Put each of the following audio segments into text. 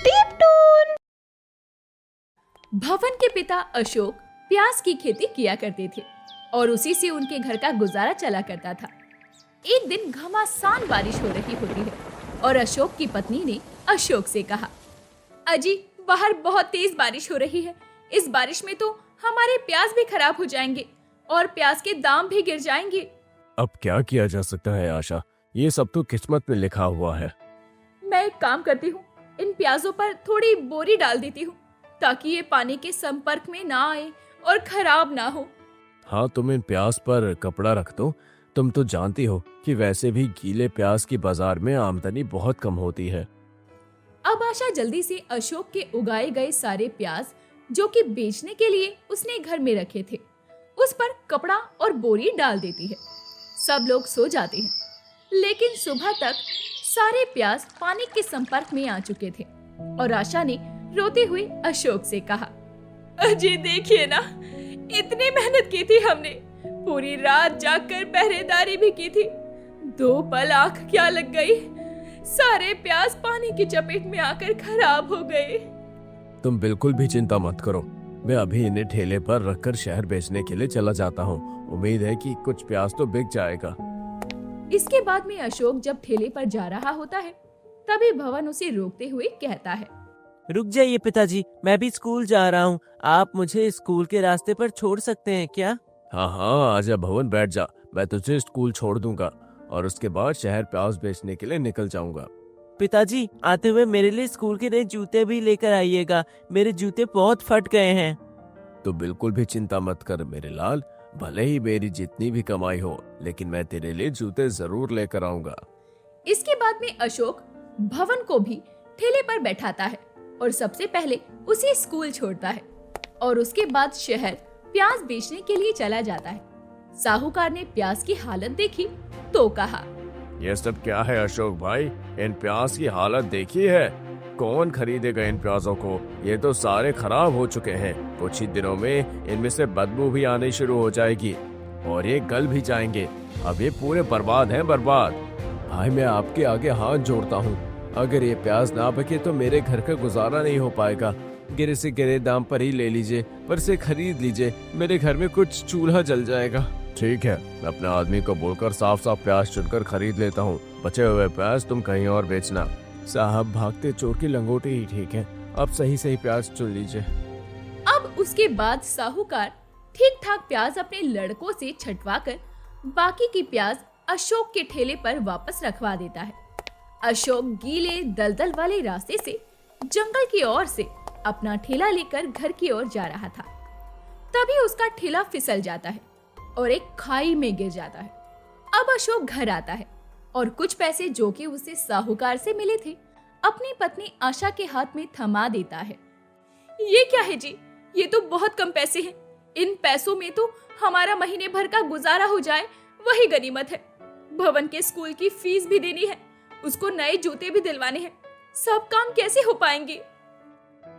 टिप्टून। भवन के पिता अशोक प्याज की खेती किया करते थे और उसी से उनके घर का गुजारा चला करता था। एक दिन घमासान बारिश हो रही होती है और अशोक की पत्नी ने अशोक से कहा, अजी बाहर बहुत तेज बारिश हो रही है। इस बारिश में तो हमारे प्याज भी खराब हो जाएंगे और प्याज के दाम भी गिर जाएंगे। अब क्या किया जा सकता है आशा, ये सब तो किस्मत में लिखा हुआ है। मैं एक काम करती हूँ, इन प्याजों पर थोड़ी बोरी डाल देती हूँ ताकि ये पानी के संपर्क में ना आए और खराब ना हो। हाँ, तुम इन प्याज पर कपड़ा रख दो। तुम तो जानती हो कि वैसे भी गीले प्याज की बाजार में आमदनी बहुत कम होती है। अब आशा जल्दी से अशोक के उगाए गए सारे प्याज जो कि बेचने के लिए उसने घर में रखे थे उस पर कपड़ा और बोरी डाल देती है। सब लोग सो जाते हैं, लेकिन सुबह तक सारे प्याज पानी के संपर्क में आ चुके थे और आशा ने रोते हुए अशोक से कहा, अजी देखिए ना, इतनी मेहनत की थी हमने, पूरी रात जागकर पहरेदारी भी की थी, 2 पल आंख क्या लग गई, सारे प्याज पानी की चपेट में आकर खराब हो गए। तुम बिल्कुल भी चिंता मत करो, मैं अभी इन्हें ठेले पर रखकर शहर बेचने के लिए चला जाता हूँ। उम्मीद है कि कुछ प्याज तो बिक जाएगा। इसके बाद में अशोक जब ठेले पर जा रहा होता है तभी भवन उसे रोकते हुए कहता है, रुक जाइए पिताजी, मैं भी स्कूल जा रहा हूँ। आप मुझे स्कूल के रास्ते पर छोड़ सकते हैं क्या? हाँ हाँ, आजा भवन, बैठ जा, मैं तुझे स्कूल छोड़ दूंगा और उसके बाद शहर प्याज बेचने के लिए निकल जाऊंगा। पिताजी, आते हुए मेरे लिए स्कूल के नए जूते भी लेकर आइएगा, मेरे जूते बहुत फट गए हैं। तो बिल्कुल भी चिंता मत कर मेरे लाल, भले ही मेरी जितनी भी कमाई हो, लेकिन मैं तेरे लिए जूते जरूर लेकर आऊंगा। इसके बाद में अशोक भवन को भी ठेले पर बैठाता है और सबसे पहले उसे स्कूल छोड़ता है और उसके बाद शहर प्याज बेचने के लिए चला जाता है। साहूकार ने प्याज की हालत देखी तो कहा, ये सब क्या है अशोक भाई, इन प्याज की हालत देखी है? कौन खरीदेगा इन प्याजों को? ये तो सारे खराब हो चुके हैं। कुछ ही दिनों में इनमें से बदबू भी आनी शुरू हो जाएगी और ये गल भी जाएंगे। अब ये पूरे बर्बाद हैं, बर्बाद। भाई मैं आपके आगे हाथ जोड़ता हूँ, अगर ये प्याज ना बिके तो मेरे घर का गुजारा नहीं हो पाएगा। गिरे से गिरे दाम पर ही ले लीजिए, पर से खरीद लीजिए, मेरे घर में कुछ चूल्हा जल जाएगा। ठीक है, मैं अपने आदमी को बोलकर साफ साफ प्याज चुनकर खरीद लेता हूँ। बचे हुए प्याज तुम कहीं और बेचना। साहब, भागते चोर की लंगोटी ही ठीक है, अब सही सही प्याज चुन लीजिए। अब उसके बाद साहूकार ठीक ठाक प्याज अपने लड़कों से छटवाकर बाकी की प्याज अशोक के ठेले पर वापस रखवा देता है। अशोक गीले दलदल वाले रास्ते से जंगल की ओर से अपना ठेला लेकर घर की ओर जा रहा था। तभी उसका ठेला फिसल जाता है और एक खाई में गिर जाता है। अब अशोक घर आता है और कुछ पैसे जो कि उसे साहूकार से मिले थे अपनी पत्नी आशा के हाथ में थमा देता है। ये क्या है जी, ये तो बहुत कम पैसे हैं। इन पैसों में तो हमारा महीने भर का गुजारा हो जाए, वही गनीमत है। भवन के स्कूल की फीस भी देनी है, उसको नए जूते भी दिलवाने हैं, सब काम कैसे हो पाएंगे?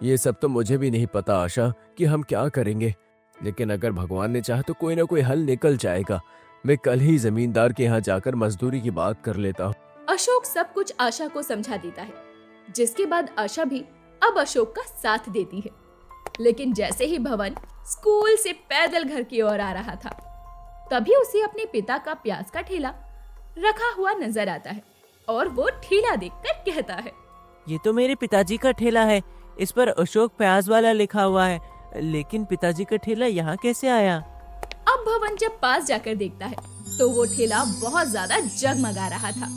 ये सब तो मुझे भी नहीं पता आशा कि हम क्या करेंगे, लेकिन अगर भगवान ने चाहा तो कोई ना कोई हल निकल जाएगा। मैं कल ही जमींदार के यहाँ जाकर मजदूरी की बात कर लेता हूँ। अशोक सब कुछ आशा को समझा देता है, जिसके बाद आशा भी अब अशोक का साथ देती है। लेकिन जैसे ही भवन स्कूल से पैदल घर की ओर आ रहा था तभी उसे अपने पिता का प्याज का ठेला रखा हुआ नजर आता है और वो ठेला देखकर कहता है, ये तो मेरे पिताजी का ठेला है, इस पर अशोक प्याज वाला लिखा हुआ है, लेकिन पिताजी का ठेला यहाँ कैसे आया? अब भवन जब पास जाकर देखता है तो वो ठेला बहुत ज्यादा जगमगा रहा था।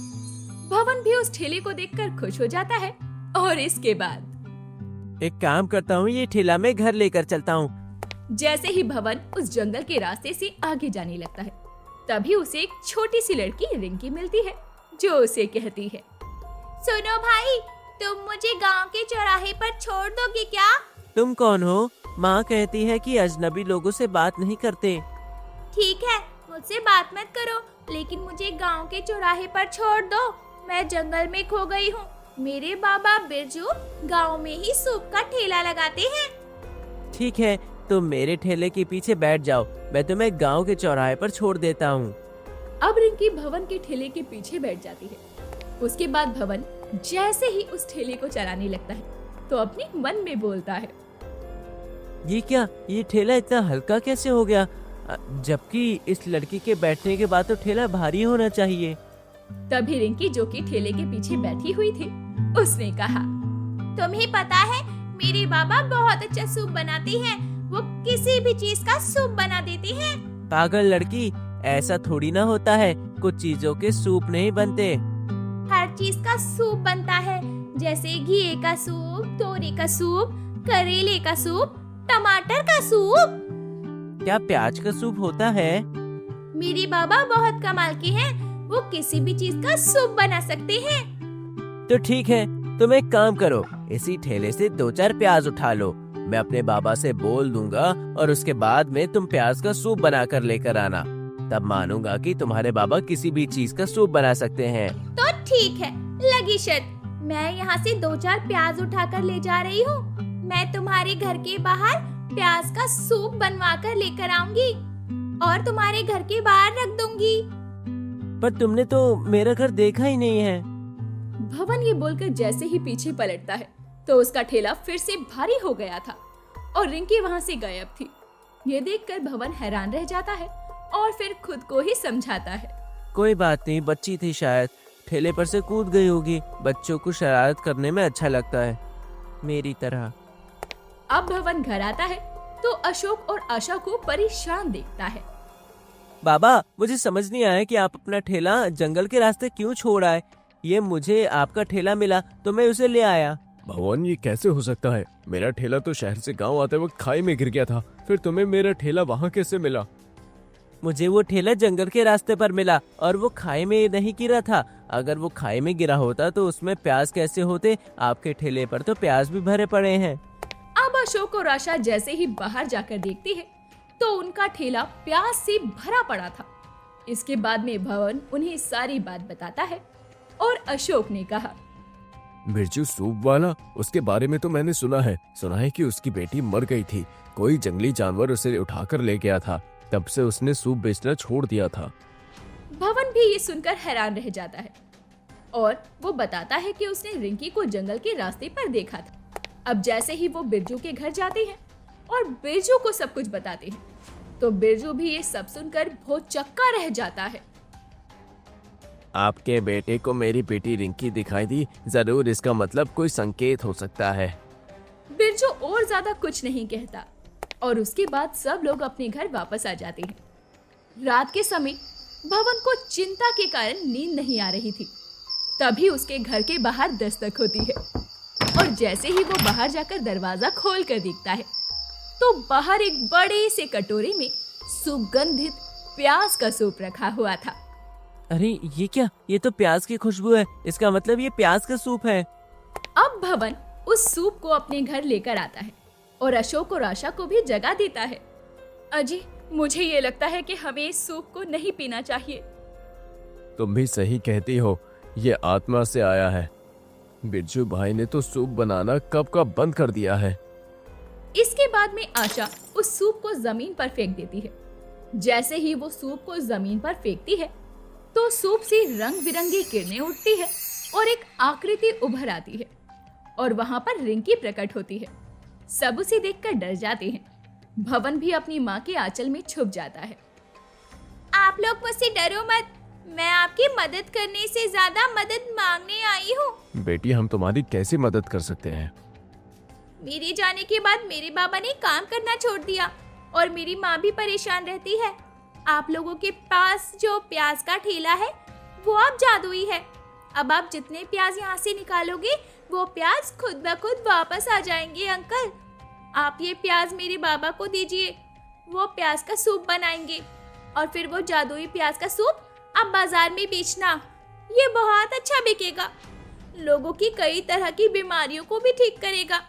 भवन भी उस ठेले को देखकर खुश हो जाता है और इसके बाद एक काम करता हूँ, ये ठेला मैं घर लेकर चलता हूँ। जैसे ही भवन उस जंगल के रास्ते से आगे जाने लगता है तभी उसे एक छोटी सी लड़की रिंकी मिलती है जो उसे कहती है, सुनो भाई, तुम मुझे गांव के चौराहे पर छोड़ दोगे क्या? तुम कौन हो? माँ कहती है कि अजनबी लोगों से बात नहीं करते। ठीक है, मुझसे बात मत करो, लेकिन मुझे गांव के चौराहे पर छोड़ दो। मैं जंगल में खो गई हूँ। मेरे बाबा बिरजू गांव में ही सूप का ठेला लगाते हैं। ठीक है, तुम मेरे ठेले के पीछे बैठ जाओ, मैं तुम्हें गांव के चौराहे पर छोड़ देता हूँ। अब रिंकी भवन के ठेले के पीछे बैठ जाती है उसके बाद भवन जैसे ही उस ठेले को चलाने लगता है तो अपने मन में बोलता है, ये क्या, ये ठेला इतना हल्का कैसे हो गया? जबकि इस लड़की के बैठने के बाद तो ठेला भारी होना चाहिए। तभी रिंकी जो कि ठेले के पीछे बैठी हुई थी, उसने कहा, तुम्हें पता है मेरे बाबा बहुत अच्छा सूप बनाते हैं, वो किसी भी चीज का सूप बना देते हैं। पागल लड़की, ऐसा थोड़ी ना होता है, कुछ चीजों के सूप नहीं बनते। हर चीज का सूप बनता है, जैसे घी का सूप, तोरी का सूप, करेले का सूप, टमाटर का सूप। क्या प्याज का सूप होता है? मेरे बाबा बहुत कमाल के हैं, वो किसी भी चीज का सूप बना सकते हैं। तो ठीक है, तुम एक काम करो, इसी ठेले से 2-4 प्याज उठा लो, मैं अपने बाबा से बोल दूंगा और उसके बाद में तुम प्याज का सूप बनाकर लेकर आना, तब मानूंगा कि तुम्हारे बाबा किसी भी चीज का सूप बना सकते हैं। तो ठीक है, लगी शर्त। मैं यहाँ से 2-4 प्याज उठा कर ले जा रही हूँ। मैं तुम्हारे घर के बाहर प्याज का सूप बनवा कर लेकर आऊंगी और तुम्हारे घर के बाहर रख दूंगी। पर तुमने तो मेरा घर देखा ही नहीं है। भवन ये बोलकर जैसे ही पीछे पलटता है तो उसका ठेला फिर से भारी हो गया था और रिंकी वहाँ से गायब थी। ये देखकर भवन हैरान रह जाता है और फिर खुद को ही समझाता है, कोई बात नहीं, बच्ची थी शायद, ठेले पर से कूद गई होगी। बच्चों को शरारत करने में अच्छा लगता है, मेरी तरह। अब भवन घर आता है तो अशोक और आशा को परेशान देखता है। बाबा, मुझे समझ नहीं आया कि आप अपना ठेला जंगल के रास्ते क्यों छोड़ आए। ये मुझे आपका ठेला मिला तो मैं उसे ले आया। भवन, ये कैसे हो सकता है? मेरा ठेला तो शहर से गांव आते वक्त खाई में गिर गया था, फिर तुम्हें मेरा ठेला वहाँ कैसे मिला? मुझे वो ठेला जंगल के रास्ते पर मिला और वो खाई में नहीं गिरा था। अगर वो खाई में गिरा होता तो उसमें प्याज कैसे होते? आपके ठेले पर तो प्याज भी भरे पड़े हैं। अब अशोक और आशा जैसे ही बाहर जाकर देखती है तो उनका ठेला प्याज से भरा पड़ा था। इसके बाद में भवन उन्हें सारी बात बताता है और अशोक ने कहा, बिरजू सूप वाला, उसके बारे में तो मैंने सुना है कि उसकी बेटी मर गई थी, कोई जंगली जानवर उसे उठाकर ले गया था, तब से उसने सूप बेचना छोड़ दिया था। भवन भी ये सुनकर हैरान रह जाता है और वो बताता है कि उसने रिंकी को जंगल के रास्ते पर देखा था। अब जैसे ही वो बिरजू के घर जाते हैं और बिरजू को सब कुछ बताते हैं तो बिरजू भी ये सब सुनकर भौचक्का रह जाता है। आपके बेटे को मेरी बेटी रिंकी दिखाई दी, जरूर इसका मतलब कोई संकेत हो सकता है। बिरजू और ज्यादा कुछ नहीं कहता और उसके बाद सब लोग अपने घर वापस आ जाते हैं। रात के समय भवन को चिंता के कारण नींद नहीं आ रही थी। तभी उसके घर के बाहर दस्तक होती है और जैसे ही वो बाहर जाकर दरवाजा खोल कर देखता है तो बाहर एक बड़े से कटोरे में सुगंधित प्याज का सूप रखा हुआ था। अरे ये क्या, ये तो प्याज की खुशबू है, इसका मतलब ये प्याज का सूप है। अब भवन उस सूप को अपने घर लेकर आता है और अशोक और आशा को भी जगा देता है। अजी, मुझे ये लगता है कि हमें इस सूप को नहीं पीना चाहिए। तुम भी सही कहती हो, ये आत्मा से आया है। बिरजू भाई ने तो सूप बनाना कब का बंद कर दिया है। इसके बाद में आशा उस सूप को जमीन पर फेंक देती है। जैसे ही वो सूप को जमीन पर फेंकती है तो सूप से रंग बिरंगी किरणें उठती है और एक आकृति उभर आती है और वहां पर रिंकी प्रकट होती है। सब उसे देखकर डर जाते हैं। भवन भी अपनी माँ के आंचल में छुप जाता है। आप लोग मुझसे डरो मत, मैं आपकी मदद करने से ज्यादा मदद मांगने आई हूँ। बेटी, हम तुम्हारी कैसे मदद कर सकते हैं? मेरे जाने के बाद मेरे बाबा ने काम करना छोड़ दिया और मेरी माँ भी परेशान रहती है। आप लोगों के पास जो प्याज का ठेला है वो अब जादुई है। अब आप जितने प्याज यहाँ से निकालोगे वो प्याज खुद ब खुद वापस आ जाएंगे। अंकल, आप ये प्याज मेरे बाबा को दीजिए, वो प्याज का सूप बनाएंगे और फिर वो जादुई प्याज का सूप आप बाजार में बेचना। ये बहुत अच्छा बिकेगा, लोगों की कई तरह की बीमारियों को भी ठीक करेगा।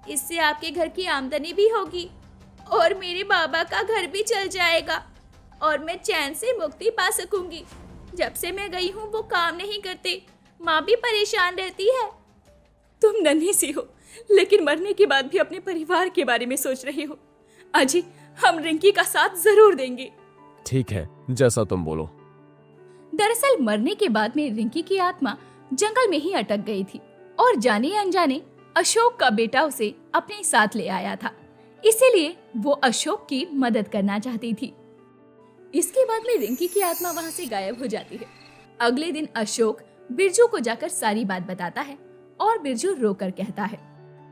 इससे आपके घर की आमदनी भी होगी और मेरे बाबा का घर भी चल जाएगा और मैं चैन से मुक्ति पा सकूंगी। जब से मैं गई हूँ वो काम नहीं करते, माँ भी परेशान रहती है। तुम नन्ही सी हो लेकिन मरने के बाद भी अपने परिवार के बारे में सोच रही हो। अजी, हम रिंकी का साथ जरूर देंगे। ठीक है, जैसा तुम बोलो। दरअसल मरने के बाद में रिंकी की आत्मा जंगल में ही अटक गई थी और जाने अनजाने अशोक का बेटा उसे अपने साथ ले आया था। इसीलिए वो अशोक की मदद करना चाहती थी। इसके बाद में रिंकी की आत्मा वहाँ से गायब हो जाती है। अगले दिन अशोक बिरजू को जाकर सारी बात बताता है और बिरजू रोकर कहता है,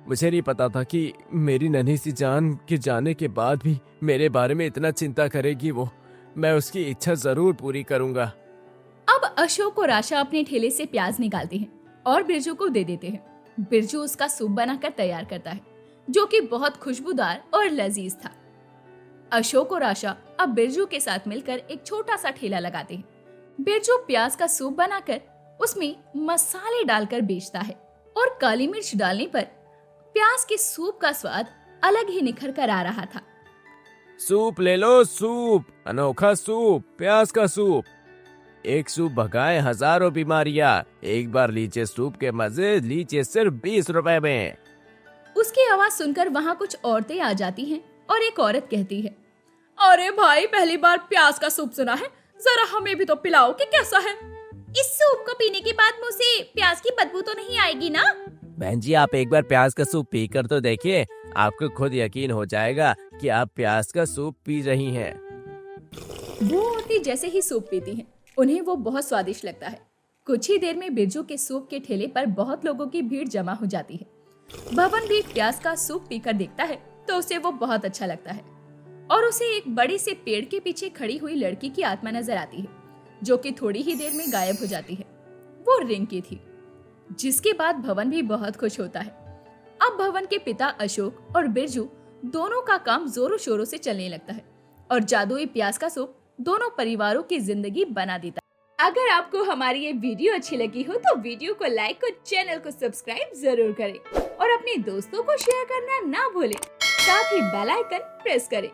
मुझे नहीं पता था कि मेरी नन्ही सी जान के जाने के बाद भी मेरे बारे में इतना चिंता करेगी वो। मैं उसकी इच्छा जरूर पूरी करूंगा। अब अशोक और आशा अपने ठेले से प्याज निकालते हैं और बिरजू को दे देते हैं। बिरजू उसका सूप बनाकर तैयार करता है, जो कि बहुत खुशबूदार और लजीज था। अशोक और आशा अब बिरजू के साथ मिलकर एक छोटा सा ठेला लगाते हैं। बिरजू प्याज का सूप बनाकर उसमें मसाले डालकर बेचता है और काली मिर्च डालने पर प्याज के सूप का स्वाद अलग ही निखर कर आ रहा था। सूप ले लो, सूप, अनोखा सूप, प्याज का सूप। एक सूप भगाए हजारों बीमारियां। एक बार लीजिए सूप के मजे, लीजिए सिर्फ 20 रुपए में। उसकी आवाज सुनकर वहाँ कुछ औरतें आ जाती हैं और एक औरत कहती है, अरे भाई, पहली बार प्याज का सूप सुना है, जरा हमें भी तो पिलाओ कि कैसा है। इस सूप को पीने के बाद मुंह से प्याज की बदबू तो नहीं आएगी ना? बहन जी, आप एक बार प्याज का सूप पी कर तो देखिए, आपको खुद यकीन हो जाएगा कि आप प्याज का सूप पी रही हैं। वो औरतें जैसे ही सूप पीती हैं, उन्हें वो बहुत स्वादिष्ट लगता है। कुछ ही देर में बिरजू के सूप के ठेले पर बहुत लोगों की भीड़ जमा हो जाती है। भवन भी प्याज का सूप पीकर देखता है तो उसे वो बहुत अच्छा लगता है और उसे एक बड़े से पेड़ के पीछे खड़ी हुई लड़की की आत्मा नजर आती है, जो कि थोड़ी ही देर में गायब हो जाती है। वो रिंकी थी। जिसके बाद भवन भी बहुत खुश होता है। अब भवन के पिता अशोक और बिरजू दोनों का काम जोरों शोरों से चलने लगता है और जादुई प्याज का सूप दोनों परिवारों की जिंदगी बना देता है। अगर आपको हमारी ये वीडियो अच्छी लगी हो तो वीडियो को लाइक और चैनल को सब्सक्राइब जरूर करें और अपने दोस्तों को शेयर करना ना भूलें। साथ ही बेल आइकन प्रेस करें